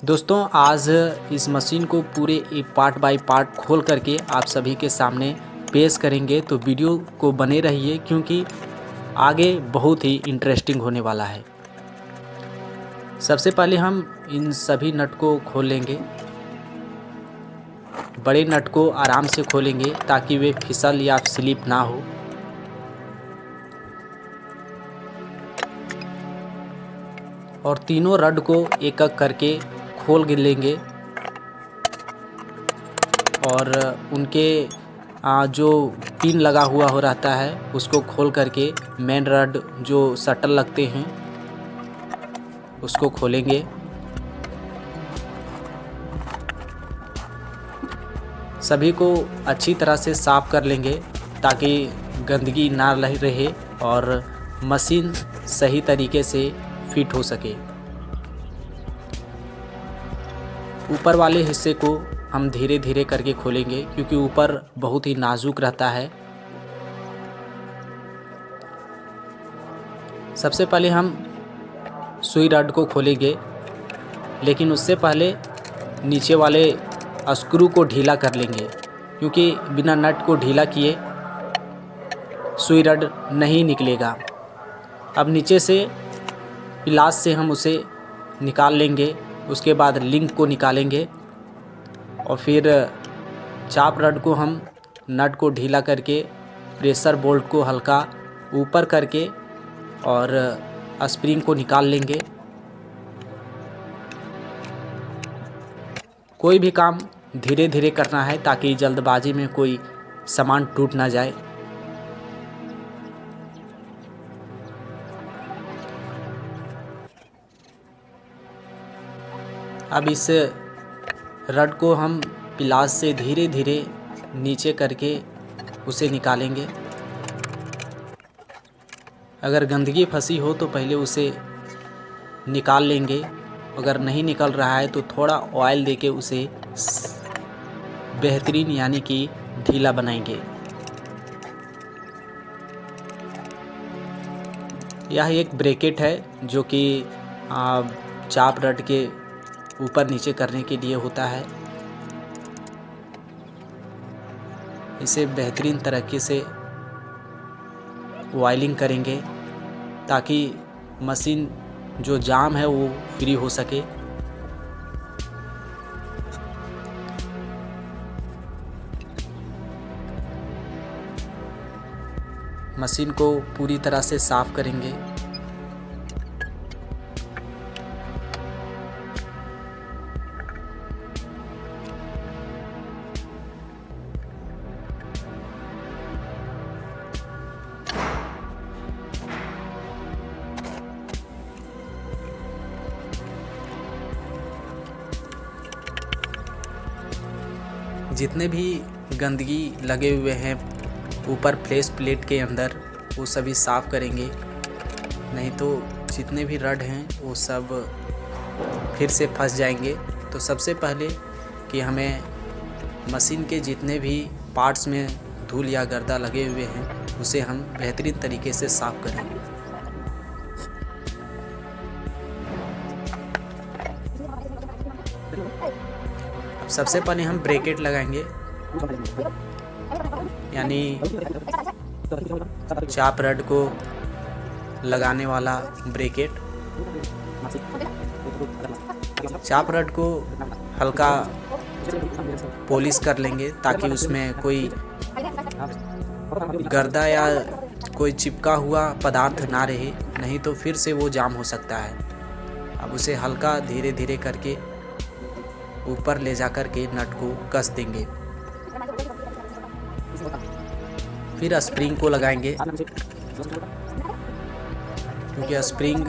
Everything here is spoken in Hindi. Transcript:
दोस्तों आज इस मशीन को पूरे पार्ट बाय पार्ट खोल करके आप सभी के सामने पेश करेंगे, तो वीडियो को बने रहिए क्योंकि आगे बहुत ही इंटरेस्टिंग होने वाला है। सबसे पहले हम इन सभी नट को खोल लेंगे। बड़े नट को आराम से खोलेंगे ताकि वे फिसल या स्लिप ना हो। और तीनों रड को एक एक करके खोल लेंगे और उनके जो पिन लगा हुआ हो रहता है उसको खोल करके मेन रड जो शटल लगते हैं उसको खोलेंगे। सभी को अच्छी तरह से साफ कर लेंगे ताकि गंदगी ना रहे और मशीन सही तरीके से फिट हो सके। ऊपर वाले हिस्से को हम धीरे धीरे करके खोलेंगे क्योंकि ऊपर बहुत ही नाजुक रहता है। सबसे पहले हम सुई रड को खोलेंगे, लेकिन उससे पहले नीचे वाले स्क्रू को ढीला कर लेंगे क्योंकि बिना नट को ढीला किए सुई रड नहीं निकलेगा। अब नीचे से पिलास से हम उसे निकाल लेंगे। उसके बाद लिंक को निकालेंगे और फिर चाप रड को हम नट को ढीला करके प्रेशर बोल्ट को हल्का ऊपर करके और स्प्रिंग को निकाल लेंगे। कोई भी काम धीरे धीरे करना है ताकि जल्दबाजी में कोई सामान टूट ना जाए। अब इस रड को हम पिलास से धीरे धीरे नीचे करके उसे निकालेंगे। अगर गंदगी फंसी हो तो पहले उसे निकाल लेंगे। अगर नहीं निकल रहा है तो थोड़ा ऑयल देके उसे बेहतरीन यानी कि ढीला बनाएंगे। यह एक ब्रैकेट है जो कि चाप रड के ऊपर नीचे करने के लिए होता है। इसे बेहतरीन तरीके से वायलिंग करेंगे ताकि मशीन जो जाम है वो फ्री हो सके। मशीन को पूरी तरह से साफ करेंगे। जितने भी गंदगी लगे हुए हैं ऊपर फ्लैश प्लेट के अंदर वो सभी साफ़ करेंगे, नहीं तो जितने भी रड हैं वो सब फिर से फंस जाएंगे। तो सबसे पहले कि हमें मशीन के जितने भी पार्ट्स में धूल या गर्दा लगे हुए हैं उसे हम बेहतरीन तरीके से साफ़ करेंगे। सबसे पहले हम ब्रैकेट लगाएंगे, यानी चाप रड को लगाने वाला ब्रैकेट। चाप रड को हल्का पॉलिश कर लेंगे ताकि उसमें कोई गर्दा या कोई चिपका हुआ पदार्थ ना रहे, नहीं तो फिर से वो जाम हो सकता है। अब उसे हल्का धीरे धीरे करके ऊपर ले जाकर के नट को कस देंगे। फिर स्प्रिंग को लगाएंगे क्योंकि स्प्रिंग